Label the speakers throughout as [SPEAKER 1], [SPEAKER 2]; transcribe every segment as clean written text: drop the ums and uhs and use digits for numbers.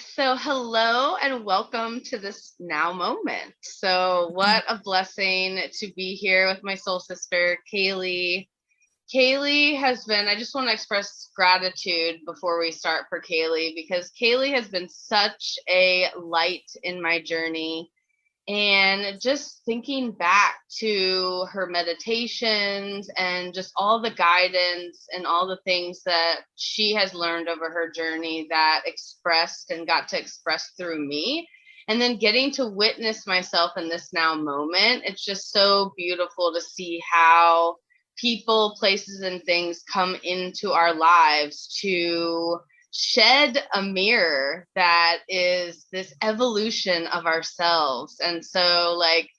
[SPEAKER 1] So hello and welcome to this now moment. So what a blessing to be here with my soul sister, Kaley. Kaley has been, I just want to express gratitude before we start for Kaley, because Kaley has been such a light in my journey. And just thinking back to her meditations and just all the guidance and all the things that she has learned over her journey that expressed and got to express through me. And then getting to witness myself in this now moment, it's just so beautiful to see how people, places, and things come into our lives to shed a mirror that is this evolution of ourselves. And so like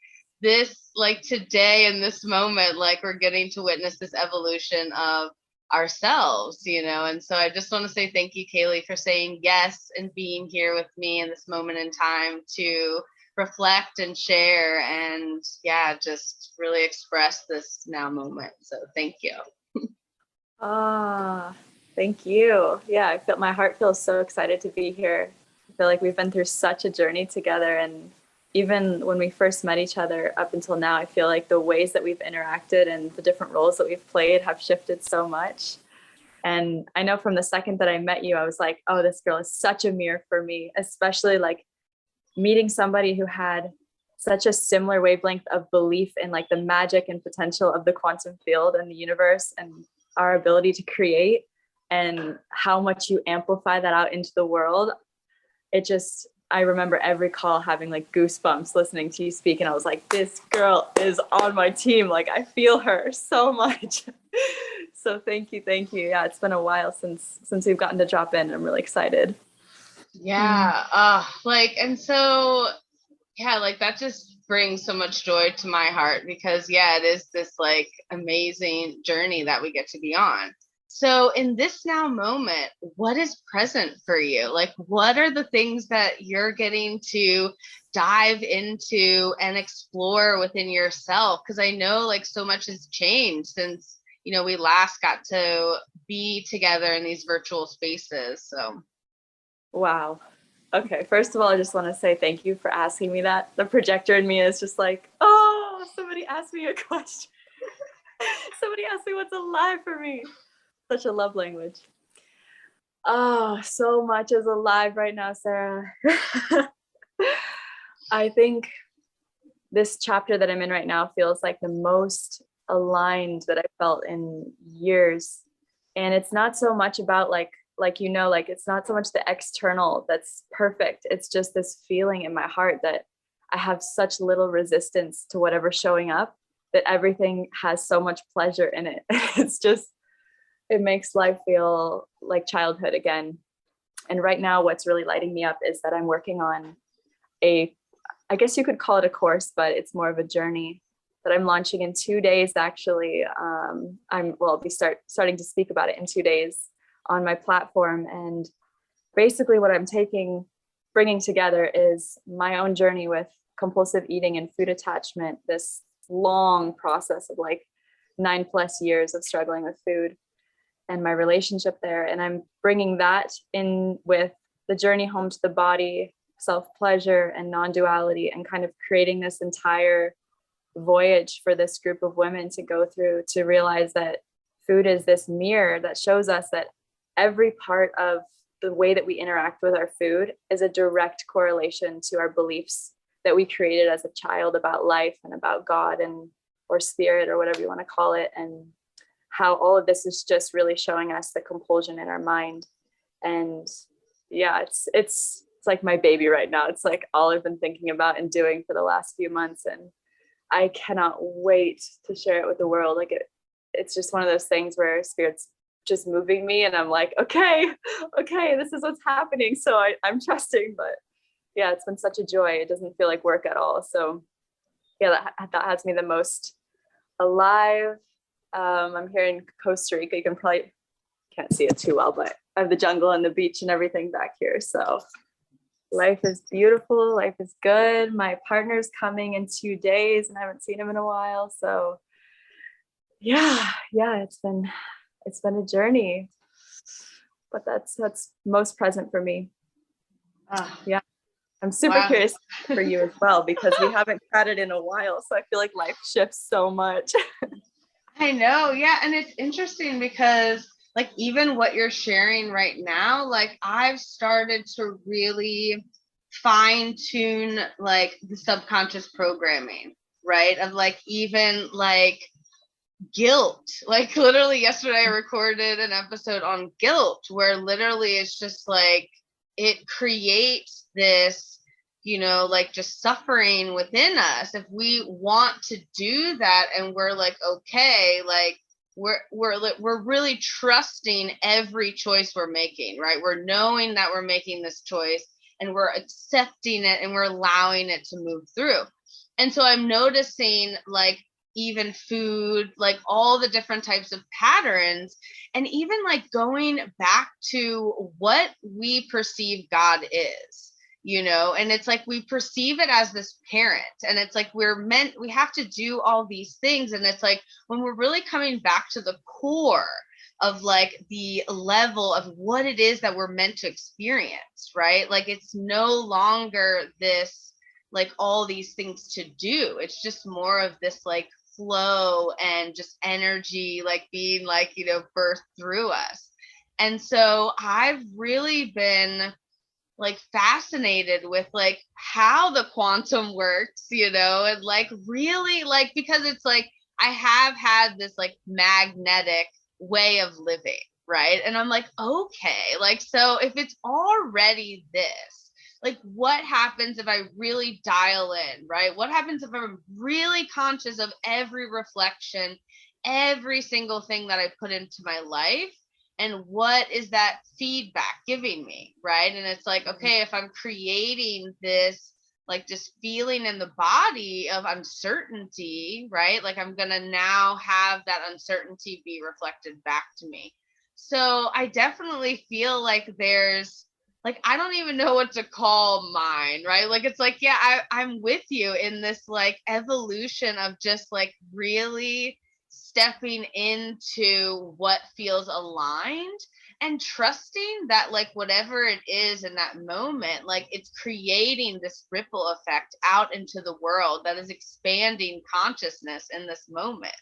[SPEAKER 1] today in this moment, like we're getting to witness this evolution of ourselves, and so I just want to say thank you, Kaley, for saying yes and being here with me in this moment in time to reflect and share and just really express this now moment. So thank you.
[SPEAKER 2] Thank you. Yeah, my heart feels so excited to be here. I feel like we've been through such a journey together, and even when we first met each other up until now, I feel like the ways that we've interacted and the different roles that we've played have shifted so much. And I know from the second that I met you, I was like, oh, this girl is such a mirror for me, especially like meeting somebody who had such a similar wavelength of belief in like the magic and potential of the quantum field and the universe and our ability to create, and how much you amplify that out into the world. I remember every call having like goosebumps listening to you speak, and I was like, this girl is on my team. Like, I feel her so much. So thank you. Yeah, it's been a while since we've gotten to drop in. I'm really excited.
[SPEAKER 1] Yeah. That just brings so much joy to my heart, because it is this like amazing journey that we get to be on. So in this now moment, what is present for you? Like, what are the things that you're getting to dive into and explore within yourself? Because I know like so much has changed since, we last got to be together in these virtual spaces. So.
[SPEAKER 2] Wow. Okay, first of all, I just want to say thank you for asking me that. The projector in me is just like, oh, somebody asked me a question. Somebody asked me what's alive for me. Such a love language. Oh, so much is alive right now, Sarah. I think this chapter that I'm in right now feels like the most aligned that I felt in years. And it's not so much about like it's not so much the external that's perfect. It's just this feeling in my heart that I have such little resistance to whatever's showing up, that everything has so much pleasure in it. It makes life feel like childhood again. And right now, what's really lighting me up is that I'm working on I guess you could call it a course, but it's more of a journey that I'm launching in 2 days, actually. I'll be starting to speak about it in 2 days on my platform. And basically what I'm bringing together is my own journey with compulsive eating and food attachment, this long process of like 9+ years of struggling with food and my relationship there. And I'm bringing that in with the journey home to the body, self-pleasure and non-duality, and kind of creating this entire voyage for this group of women to go through, to realize that food is this mirror that shows us that every part of the way that we interact with our food is a direct correlation to our beliefs that we created as a child about life and about God or spirit or whatever you want to call it, and how all of this is just really showing us the compulsion in our mind. And yeah, it's like my baby right now. It's like all I've been thinking about and doing for the last few months, and I cannot wait to share it with the world. Like it's just one of those things where spirit's just moving me, and I'm like, okay, this is what's happening. So I'm trusting, but yeah, it's been such a joy. It doesn't feel like work at all. So yeah, that has me the most alive. I'm here in Costa Rica. You probably can't see it too well, but I have the jungle and the beach and everything back here. So life is beautiful. Life is good. My partner's coming in 2 days and I haven't seen him in a while. So yeah, it's been a journey. but that's most present for me.
[SPEAKER 1] Ah,
[SPEAKER 2] Yeah. I'm super
[SPEAKER 1] wow.
[SPEAKER 2] curious for you as well, because we haven't chatted in a while. So I feel like life shifts so much.
[SPEAKER 1] I know. Yeah. And it's interesting because, like, even what you're sharing right now, like, I've started to really fine tune, like, the subconscious programming, right? Of, like, even like guilt. Like, literally, yesterday, I recorded an episode on guilt where literally it's just like it creates this, like, just suffering within us. If we want to do that and we're like, okay, like, we're really trusting every choice we're making, right? We're knowing that we're making this choice and we're accepting it and we're allowing it to move through. And so I'm noticing, like, even food, like all the different types of patterns, and even like going back to what we perceive God is, and it's like we perceive it as this parent, and it's like we have to do all these things. And it's like when we're really coming back to the core of like the level of what it is that we're meant to experience, right? Like it's no longer this, like all these things to do. It's just more of this like flow and just energy, like being like, birthed through us. And so I've really been like fascinated with like how the quantum works, and like really like, because it's like I have had this like magnetic way of living, right? And I'm like, okay, like, so if it's already this, like, what happens if I really dial in, right? What happens if I'm really conscious of every reflection, every single thing that I put into my life? And what is that feedback giving me, right? And it's like, okay, if I'm creating this, like, just feeling in the body of uncertainty, right? Like, I'm gonna now have that uncertainty be reflected back to me. So I definitely feel like there's, like, I don't even know what to call mine, right? Like, it's like, yeah, I'm with you in this like evolution of just like really stepping into what feels aligned and trusting that, like, whatever it is in that moment, like, it's creating this ripple effect out into the world that is expanding consciousness in this moment.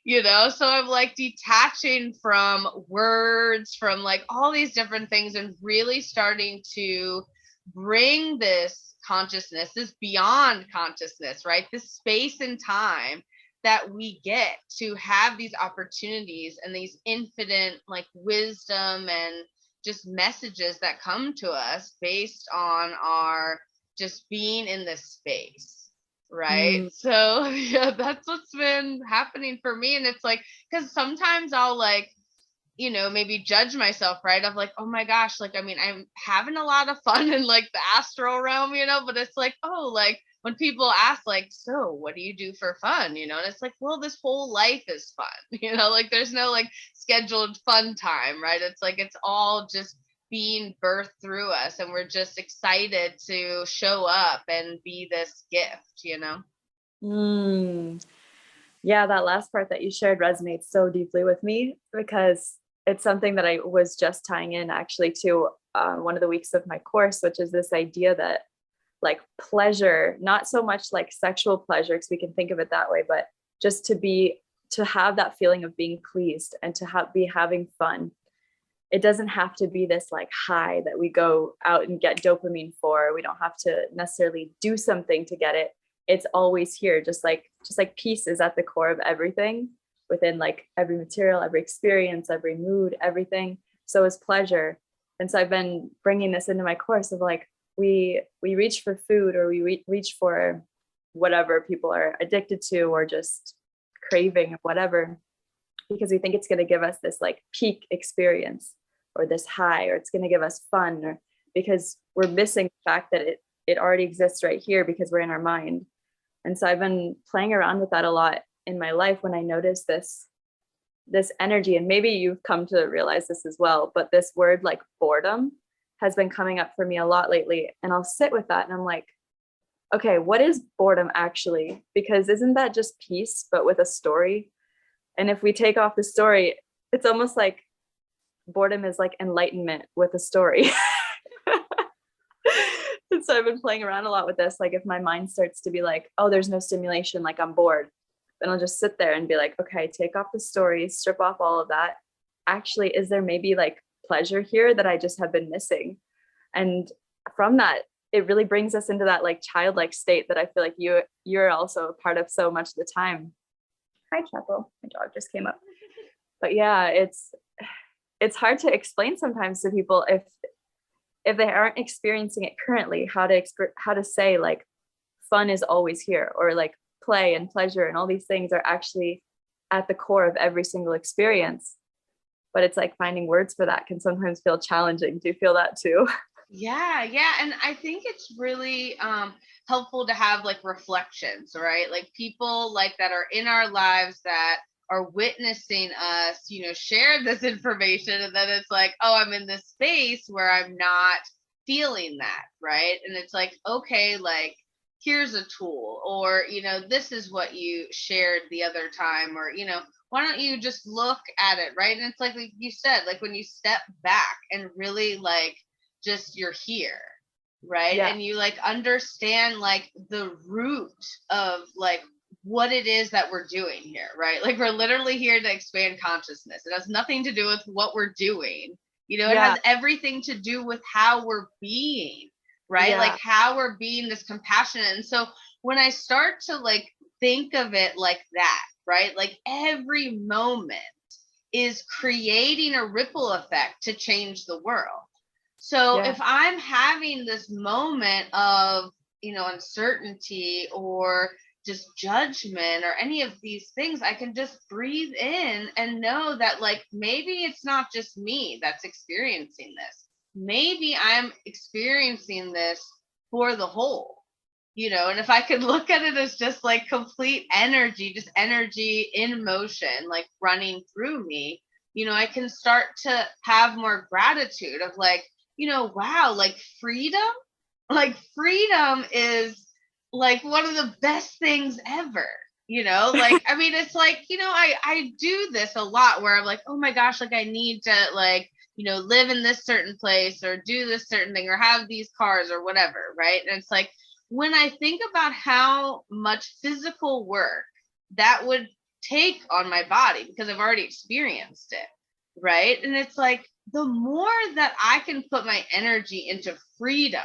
[SPEAKER 1] So I'm like detaching from words, from like all these different things, and really starting to bring this consciousness, this beyond consciousness, right? This space and time that we get to have these opportunities and these infinite like wisdom and just messages that come to us based on our just being in this space, right?
[SPEAKER 2] Mm.
[SPEAKER 1] So yeah, that's what's been happening for me. And it's like, because sometimes I'll like, maybe judge myself, right? Of like, oh my gosh, like, I mean, I'm having a lot of fun in like the astral realm, but it's like, oh, like when people ask, like, so what do you do for fun? And it's like, well, this whole life is fun, like there's no like scheduled fun time, right? It's like, it's all just being birthed through us. And we're just excited to show up and be this gift.
[SPEAKER 2] Mm. Yeah, that last part that you shared resonates so deeply with me, because it's something that I was just tying in actually to one of the weeks of my course, which is this idea that like pleasure, not so much like sexual pleasure, because we can think of it that way, but just to have that feeling of being pleased and to be having fun. It doesn't have to be this like high that we go out and get dopamine for. We don't have to necessarily do something to get it. It's always here, just like peace is at the core of everything, within like every material, every experience, every mood, everything. So is pleasure. And so I've been bringing this into my course of like, we reach for food, or we reach for whatever people are addicted to or just craving, whatever, because we think it's going to give us this like peak experience or this high, or it's going to give us fun, or because we're missing the fact that it already exists right here because we're in our mind. And so I've been playing around with that a lot in my life when I notice this energy. And maybe you've come to realize this as well, but this word like boredom has been coming up for me a lot lately. And I'll sit with that and I'm like, okay, what is boredom actually? Because isn't that just peace, but with a story? And if we take off the story, it's almost like boredom is like enlightenment with a story. And so I've been playing around a lot with this. Like if my mind starts to be like, oh, there's no stimulation, like I'm bored, then I'll just sit there and be like, okay, take off the stories, strip off all of that. Actually, is there maybe like pleasure here that I just have been missing? And from that, it really brings us into that like childlike state that I feel like you're also a part of so much of the time. Hi, Chapel. My dog just came up. But yeah, it's hard to explain sometimes to people if they aren't experiencing it currently, how to say like fun is always here, or like play and pleasure and all these things are actually at the core of every single experience. But it's like finding words for that can sometimes feel challenging. Do you feel that too?
[SPEAKER 1] Yeah, yeah. And I think it's really helpful to have like reflections, right? Like people like that are in our lives that are witnessing us, share this information. And then it's like, oh, I'm in this space where I'm not feeling that, right? And it's like, okay, like here's a tool, or, this is what you shared the other time, or, why don't you just look at it, right? And it's like you said, like when you step back and really like, just you're here, right?
[SPEAKER 2] Yeah.
[SPEAKER 1] And you like understand like the root of like what it is that we're doing here, right? Like we're literally here to expand consciousness. It has nothing to do with what we're doing. It has everything to do with how we're being, right?
[SPEAKER 2] Yeah.
[SPEAKER 1] Like how we're being this compassionate. And so when I start to like think of it like that, right? Like every moment is creating a ripple effect to change the world. So if I'm having this moment of, uncertainty or just judgment or any of these things, I can just breathe in and know that like maybe it's not just me that's experiencing this. Maybe I'm experiencing this for the whole, and if I could look at it as just like complete energy, just energy in motion, like running through me, I can start to have more gratitude of like, wow, like freedom is like one of the best things ever, like, I mean, it's like, I do this a lot where I'm like, oh my gosh, like I need to like, live in this certain place or do this certain thing or have these cars or whatever. Right. And it's like, when I think about how much physical work that would take on my body, because I've already experienced it. Right. And it's like, the more that I can put my energy into freedom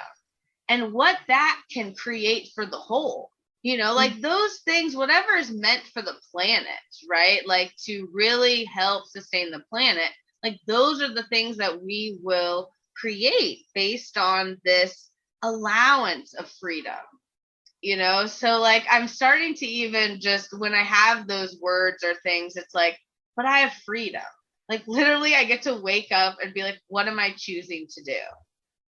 [SPEAKER 1] and what that can create for the whole, like those things, whatever is meant for the planet, right? Like to really help sustain the planet, like those are the things that we will create based on this allowance of freedom, So like I'm starting to even just when I have those words or things, it's like, but I have freedom. Like literally I get to wake up and be like, what am I choosing to do?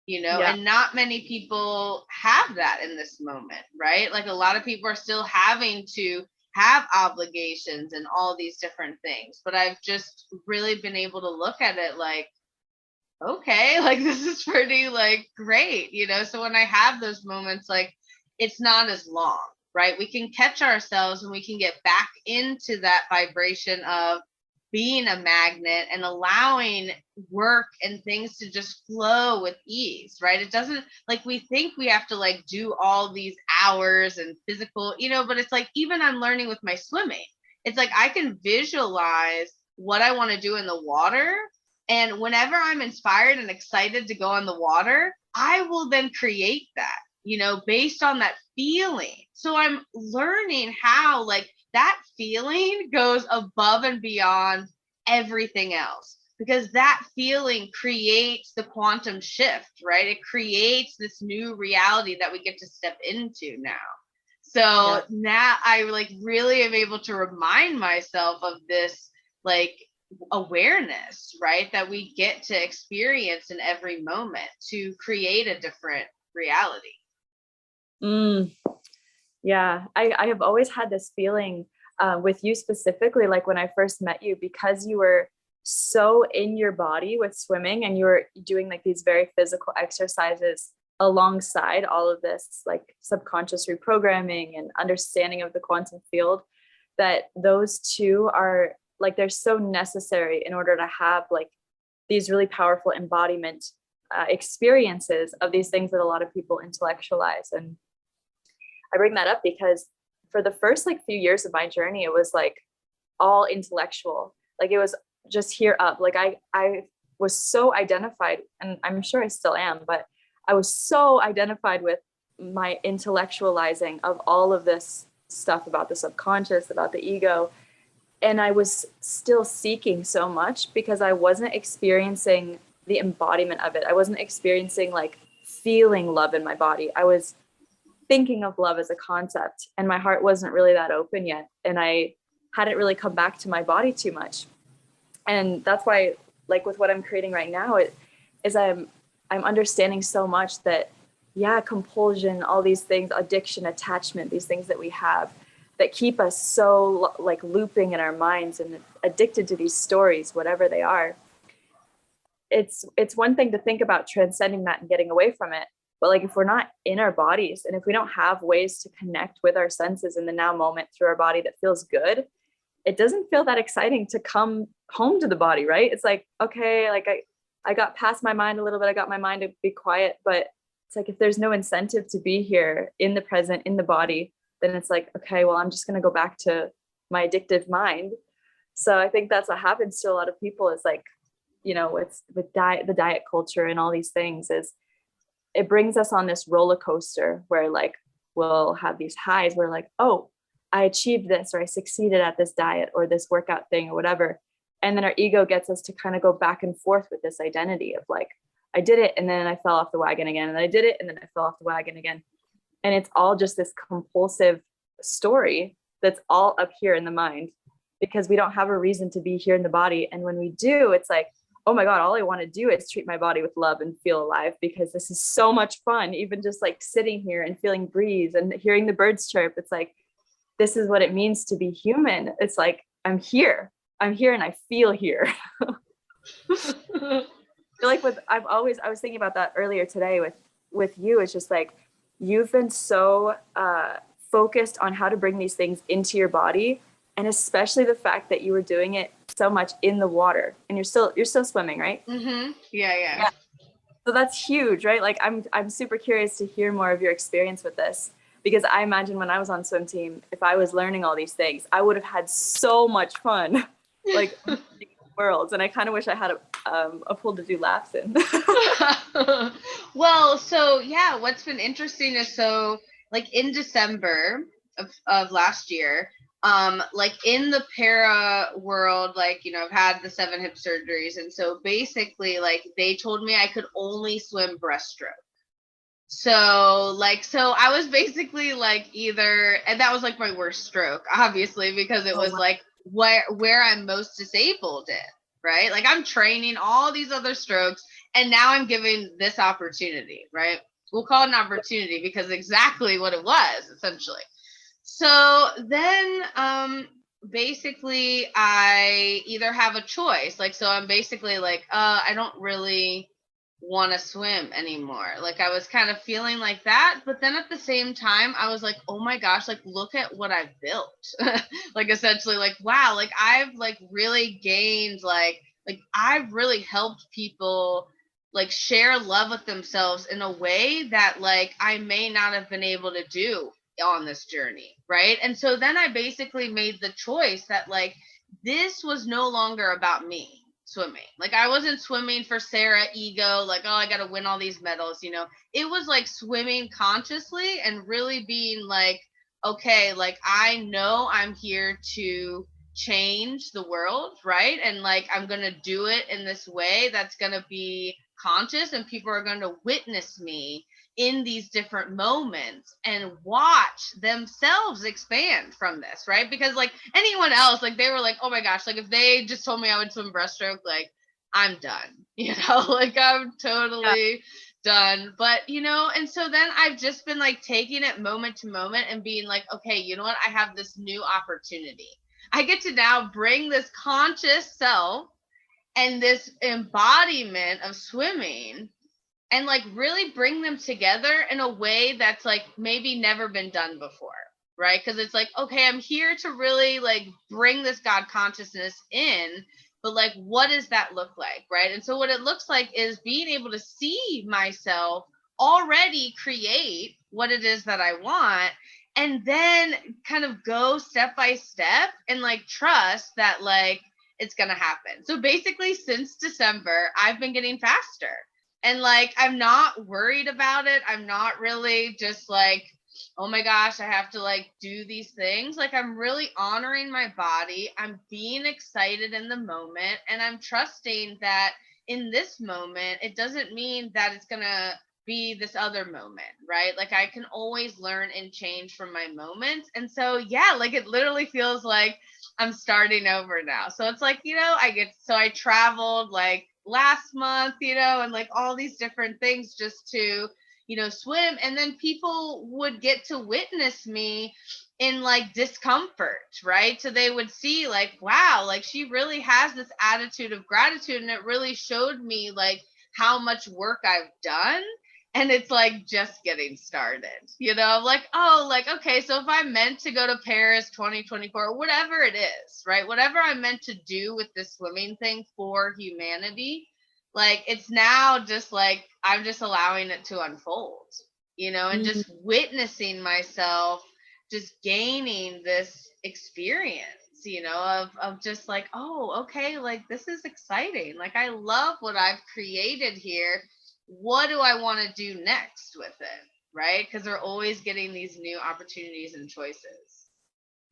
[SPEAKER 1] And not many people have that in this moment, right? Like a lot of people are still having to have obligations and all these different things. But I've just really been able to look at it like, okay, like this is pretty like great, So when I have those moments, like it's not as long, right? We can catch ourselves and we can get back into that vibration of being a magnet and allowing work and things to just flow with ease, right? It doesn't like we think we have to like do all these hours and physical, but it's like even I'm learning with my swimming. It's like I can visualize what I want to do in the water. And whenever I'm inspired and excited to go on the water, I will then create that, based on that feeling. So I'm learning how like that feeling goes above and beyond everything else because that feeling creates the quantum shift, right? It creates this new reality that we get to step into now. So now I like really am able to remind myself of this like awareness, right? That we get to experience in every moment to create a different reality.
[SPEAKER 2] Yeah, I have always had this feeling with you specifically, like when I first met you, because you were so in your body with swimming and you were doing like these very physical exercises alongside all of this like subconscious reprogramming and understanding of the quantum field, that those two are like, they're so necessary in order to have like these really powerful embodiment experiences of these things that a lot of people intellectualize. And I bring that up because for the first like few years of my journey, it was like all intellectual. Like it was just here up. Like I was so identified, and I'm sure I still am, but I was so identified with my intellectualizing of all of this stuff about the subconscious, about the ego. And I was still seeking so much because I wasn't experiencing the embodiment of it. I wasn't experiencing like feeling love in my body. I was thinking of love as a concept, and my heart wasn't really that open yet. And I hadn't really come back to my body too much. And that's why, like with what I'm creating right now, I'm understanding so much that, yeah, compulsion, all these things, addiction, attachment, these things that we have that keep us so like looping in our minds and addicted to these stories, whatever they are. It's one thing to think about transcending that and getting away from it. But like if we're not in our bodies, and if we don't have ways to connect with our senses in the now moment through our body that feels good, it doesn't feel that exciting to come home to the body, right? It's like, okay, like I got past my mind a little bit. I got my mind to be quiet, but it's like, if there's no incentive to be here in the present, in the body, then it's like, okay, well, I'm just going to go back to my addictive mind. So I think that's what happens to a lot of people is like, you know, it's with the diet culture and all these things is it brings us on this roller coaster where like, we'll have these highs where like, oh, I achieved this, or I succeeded at this diet or this workout thing or whatever. And then our ego gets us to kind of go back and forth with this identity of like, I did it, and then I fell off the wagon again, and I did it, and then I fell off the wagon again. And it's all just this compulsive story that's all up here in the mind because we don't have a reason to be here in the body. And when we do, it's like, oh my God, all I want to do is treat my body with love and feel alive because this is so much fun. Even just like sitting here and feeling breeze and hearing the birds chirp. It's like, this is what it means to be human. It's like, I'm here and I feel here. I feel like I was thinking about that earlier today with you. It's just like, you've been so focused on how to bring these things into your body. And especially the fact that you were doing it so much in the water, and you're still swimming, right?
[SPEAKER 1] Mm-hmm. Yeah.
[SPEAKER 2] So that's huge, right? Like I'm super curious to hear more of your experience with this, because I imagine when I was on swim team, if I was learning all these things, I would have had so much fun, like worlds. And I kind of wish I had a pool to do laps in.
[SPEAKER 1] Well, so yeah, what's been interesting is so like in December of last year, like in the para world, like, you know, I've had the 7 hip surgeries. And so basically like they told me I could only swim breaststroke. So I was basically like either, and that was like my worst stroke, obviously, because it was like where I'm most disabled in, right? Like I'm training all these other strokes and now I'm giving this opportunity, right? We'll call it an opportunity because exactly what it was essentially. So then basically I either have a choice, like, so I'm basically like, I don't really want to swim anymore. Like I was kind of feeling like that, but then at the same time I was like, oh my gosh, like look at what I've built. Like essentially like, wow, like I've like really gained like I've really helped people like share love with themselves in a way that like I may not have been able to do on this journey, right? And so then I basically made the choice that like this was no longer about me swimming. Like I wasn't swimming for Sarah ego, like, oh, I got to win all these medals, you know. It was like swimming consciously and really being like, okay, like I know I'm here to change the world, right? And like I'm going to do it in this way that's going to be conscious, and people are going to witness me in these different moments and watch themselves expand from this, right? Because like anyone else, like they were like, oh my gosh, like if they just told me I would swim breaststroke, like I'm done, you know, like I'm totally done. But you know, and so then I've just been like taking it moment to moment and being like, okay, you know what, I have this new opportunity. I get to now bring this conscious self and this embodiment of swimming and like really bring them together in a way that's like maybe never been done before, right? Because it's like, okay, I'm here to really like bring this God consciousness in but like, what does that look like, right? And so what it looks like is being able to see myself already create what it is that I want, and then kind of go step by step and like trust that like it's gonna happen. So basically since December, I've been getting faster. And like, I'm not worried about it. I'm not really just like, oh my gosh, I have to like do these things. Like, I'm really honoring my body. I'm being excited in the moment. And I'm trusting that in this moment, it doesn't mean that it's going to be this other moment, right? Like, I can always learn and change from my moments. And so, yeah, like it literally feels like I'm starting over now. So it's like, I traveled like last month, and like all these different things just to, swim. And then people would get to witness me in like discomfort, right? So they would see like, wow, like she really has this attitude of gratitude. And it really showed me like how much work I've done. And it's like just getting started, like, oh, like, okay, so if I'm meant to go to Paris 2024, whatever it is, right? Whatever I'm meant to do with this swimming thing for humanity, like it's now just like, I'm just allowing it to unfold, and just witnessing myself just gaining this experience, of just like, oh, okay, like this is exciting. Like I love what I've created here. What do I want to do next with it? Right? Because they're always getting these new opportunities and choices.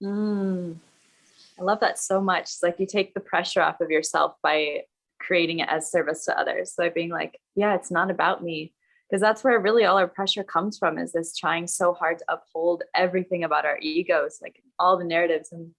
[SPEAKER 2] I love that so much. It's like you take the pressure off of yourself by creating it as service to others. So being like, yeah, it's not about me. Because that's where really all our pressure comes from, is this trying so hard to uphold everything about our egos, like all the narratives and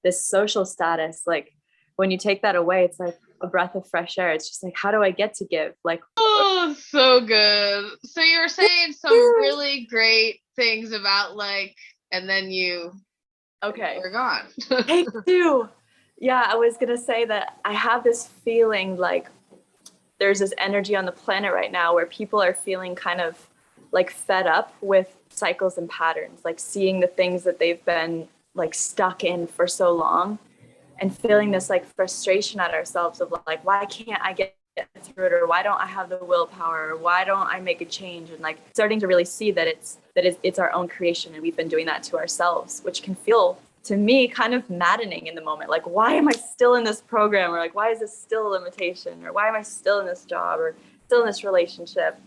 [SPEAKER 2] this social status. Like when you take that away, it's like a breath of fresh air. It's just like, how do I get to give? Like,
[SPEAKER 1] oh, so good. So you were saying some really great things about like, and then we're gone.
[SPEAKER 2] Take two. Yeah, I was gonna say that I have this feeling like there's this energy on the planet right now where people are feeling kind of like fed up with cycles and patterns, like seeing the things that they've been like stuck in for so long, and feeling this like frustration at ourselves of like, why can't I get through it, or why don't I have the willpower, or why don't I make a change? And like starting to really see that it's our own creation, and we've been doing that to ourselves, which can feel to me kind of maddening in the moment. Like, why am I still in this program? Or like, why is this still a limitation? Or why am I still in this job or still in this relationship?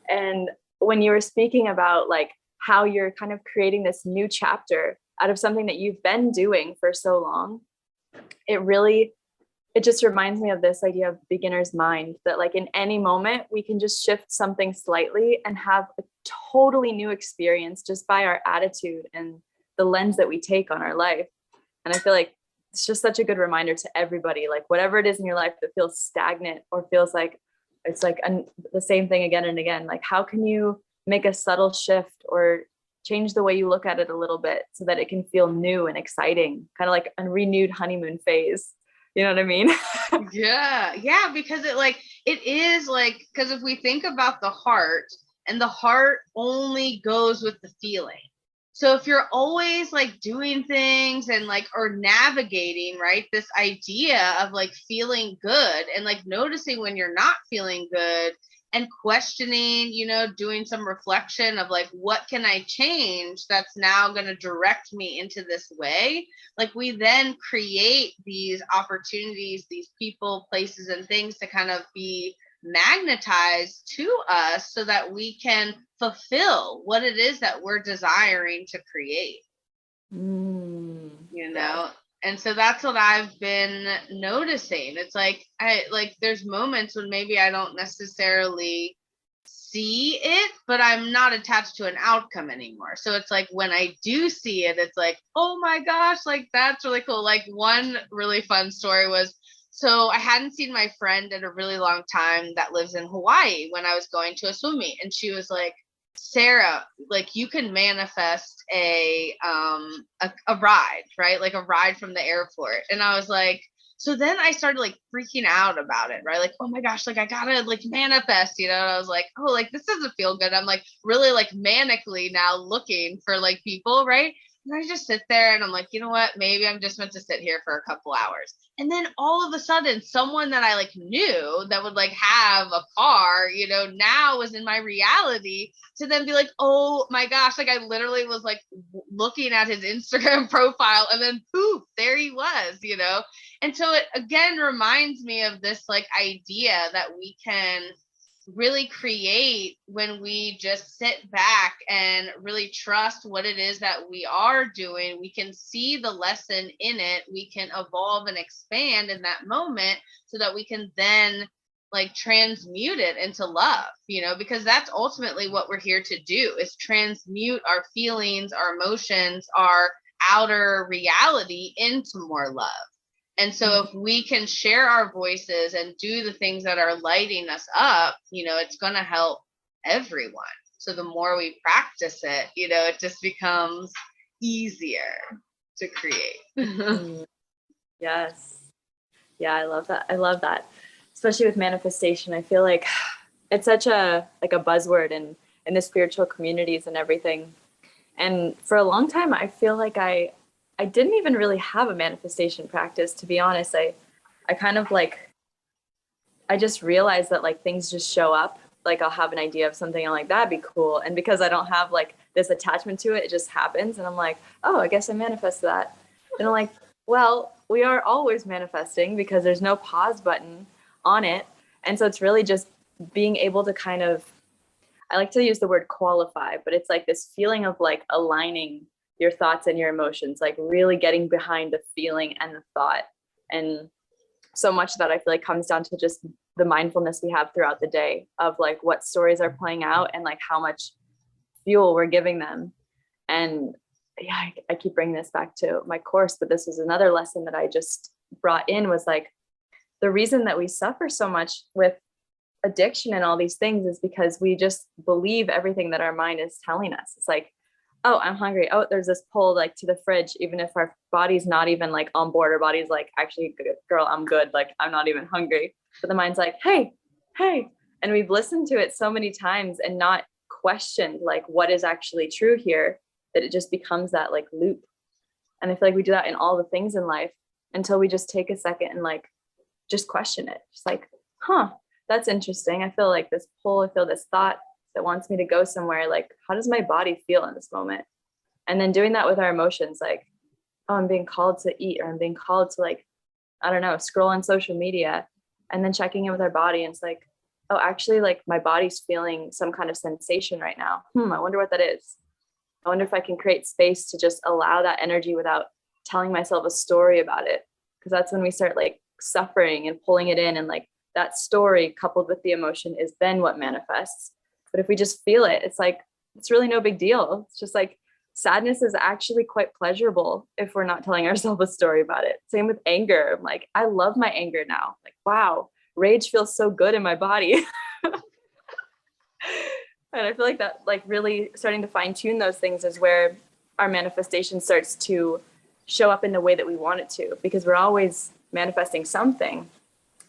[SPEAKER 2] And when you were speaking about like how you're kind of creating this new chapter out of something that you've been doing for so long, it just reminds me of this idea of beginner's mind, that like in any moment we can just shift something slightly and have a totally new experience just by our attitude and the lens that we take on our life. And I feel like it's just such a good reminder to everybody, like whatever it is in your life that feels stagnant or feels like it's like the same thing again and again, like how can you make a subtle shift or change the way you look at it a little bit so that it can feel new and exciting, kind of like a renewed honeymoon phase. You know what I mean?
[SPEAKER 1] Yeah, because it is like, because if we think about the heart, and the heart only goes with the feeling. So if you're always like doing things and like, or navigating, right, this idea of like feeling good and like noticing when you're not feeling good and questioning, doing some reflection of like, what can I change that's now going to direct me into this way? Like we then create these opportunities, these people, places, and things to kind of be magnetized to us so that we can fulfill what it is that we're desiring to create.
[SPEAKER 2] Yeah.
[SPEAKER 1] And so that's what I've been noticing. It's like there's moments when maybe I don't necessarily see it, but I'm not attached to an outcome anymore. So it's like when I do see it, it's like, oh my gosh, like that's really cool. Like one really fun story was, so I hadn't seen my friend in a really long time that lives in Hawaii when I was going to a swim meet. And she was like, Sarah, like you can manifest a ride, right? Like a ride from the airport. And I was like, so then I started like freaking out about it, right? Like, oh my gosh, like I gotta like manifest, And I was like, oh, like this doesn't feel good. I'm like really like manically now looking for like people, right? And I just sit there and I'm like, you know what? Maybe I'm just meant to sit here for a couple hours. And then all of a sudden, someone that I like knew that would like have a car, you know, now was in my reality to then be like, oh my gosh, like I literally was like looking at his Instagram profile and then poof, there he was, you know? And so it again reminds me of this like idea that we can really create when we just sit back and really trust what it is that we are doing. We can see the lesson in it. We can evolve and expand in that moment so that we can then like transmute it into love, you know, because that's ultimately what we're here to do is transmute our feelings, our emotions, our outer reality into more love. And so if we can share our voices and do the things that are lighting us up, you know, it's going to help everyone. So the more we practice it, you know, it just becomes easier to create.
[SPEAKER 2] Yes. Yeah, I love that. I love that. Especially with manifestation. I feel like it's such a like a buzzword in the spiritual communities and everything. And for a long time, I feel like I didn't even really have a manifestation practice, to be honest. I kind of like, I just realized that like things just show up. Like I'll have an idea of something, I'm like, that'd be cool. And because I don't have like this attachment to it, it just happens. And I'm like, oh, I guess I manifest that. And I'm like, well, we are always manifesting because there's no pause button on it. And so it's really just being able to kind of, I like to use the word qualify, but it's like this feeling of like aligning your thoughts and your emotions, like really getting behind the feeling and the thought. And so much of that I feel like comes down to just the mindfulness we have throughout the day of like what stories are playing out and like how much fuel we're giving them. And yeah, I keep bringing this back to my course, but this was another lesson that I just brought in was like, the reason that we suffer so much with addiction and all these things is because we just believe everything that our mind is telling us. It's like, oh, I'm hungry. Oh, there's this pull like to the fridge, even if our body's not even like on board. Our body's like, actually, girl, I'm good. Like, I'm not even hungry. But the mind's like, hey. And we've listened to it so many times and not questioned like what is actually true here, that it just becomes that like loop. And I feel like we do that in all the things in life until we just take a second and like just question it. Just like, that's interesting. I feel like this pull, I feel this thought that wants me to go somewhere. Like, how does my body feel in this moment? And then doing that with our emotions, like, oh, I'm being called to eat, or I'm being called to like, I don't know, scroll on social media, and then checking in with our body. And it's like, oh, actually, like my body's feeling some kind of sensation right now. I wonder what that is. I wonder if I can create space to just allow that energy without telling myself a story about it. Because that's when we start like suffering and pulling it in. And like that story coupled with the emotion is then what manifests. But if we just feel it, it's like, it's really no big deal. It's just like sadness is actually quite pleasurable if we're not telling ourselves a story about it. Same with anger. I'm like, I love my anger now. Like, wow, rage feels so good in my body. And I feel like that, like really starting to fine tune those things is where our manifestation starts to show up in the way that we want it to, because we're always manifesting something,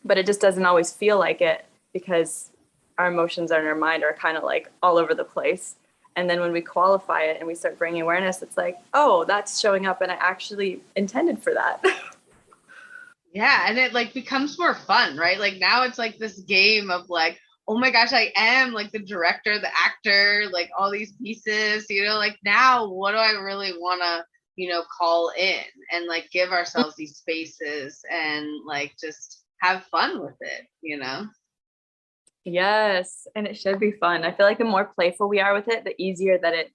[SPEAKER 2] but it just doesn't always feel like it because our emotions and our mind are kind of like all over the place. And then when we qualify it and we start bringing awareness, it's like, oh, that's showing up and I actually intended for that.
[SPEAKER 1] Yeah. And it like becomes more fun, right? Like now it's like this game of like, oh my gosh, I am like the director, the actor, like all these pieces, you know, like now what do I really want to, you know, call in and like give ourselves these spaces and like just have fun with it, you know?
[SPEAKER 2] Yes. And it should be fun. I feel like the more playful we are with it, the easier that it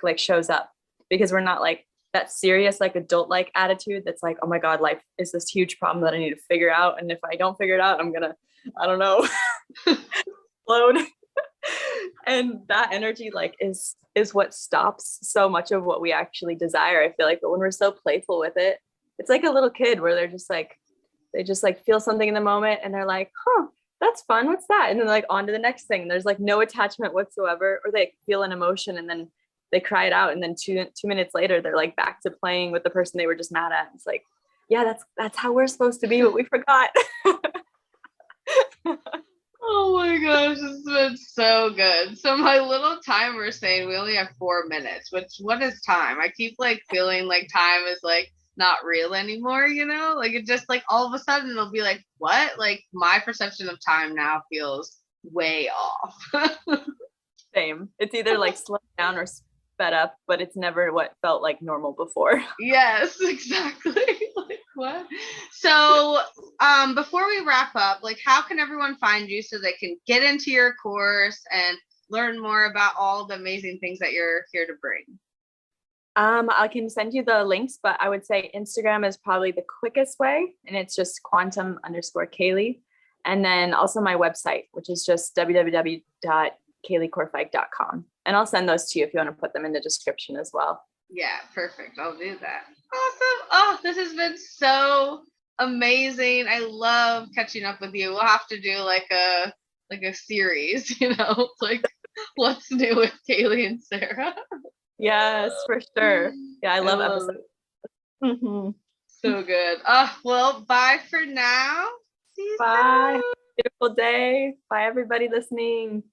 [SPEAKER 2] like shows up, because we're not like that serious, like adult like attitude that's like, oh my God, life is this huge problem that I need to figure out. And if I don't figure it out, I'm gonna, I don't know, explode. And that energy like is what stops so much of what we actually desire, I feel like. But when we're so playful with it, it's like a little kid where they're just like, they just like feel something in the moment and they're like, that's fun. What's that? And then like on to the next thing. There's like no attachment whatsoever, or they feel an emotion and then they cry it out. And then two minutes later, they're like back to playing with the person they were just mad at. It's like, yeah, that's how we're supposed to be, but we forgot.
[SPEAKER 1] Oh my gosh, this has been so good. So my little timer is saying we only have 4 minutes, which what is time? I keep like feeling like time is like not real anymore, you know? Like it just like all of a sudden it'll be like, what? Like my perception of time now feels way off.
[SPEAKER 2] Same. It's either like slowed down or sped up, but it's never what felt like normal before.
[SPEAKER 1] Yes, exactly. Like what? So, before we wrap up, like how can everyone find you so they can get into your course and learn more about all the amazing things that you're here to bring?
[SPEAKER 2] I can send you the links, but I would say Instagram is probably the quickest way, and it's just Kwantum_Kaley. And then also my website, which is just www.kaleykorfike.com. And I'll send those to you if you want to put them in the description as well.
[SPEAKER 1] Yeah, perfect. I'll do that. Awesome. Oh, this has been so amazing. I love catching up with you. We'll have to do like a series, you know, like what's new with Kaley and Sarah.
[SPEAKER 2] Yes, for sure. Yeah, I love
[SPEAKER 1] it.
[SPEAKER 2] episodes.
[SPEAKER 1] So good. Well, bye for now. See you
[SPEAKER 2] Bye.
[SPEAKER 1] soon.
[SPEAKER 2] Beautiful day. Bye, everybody listening.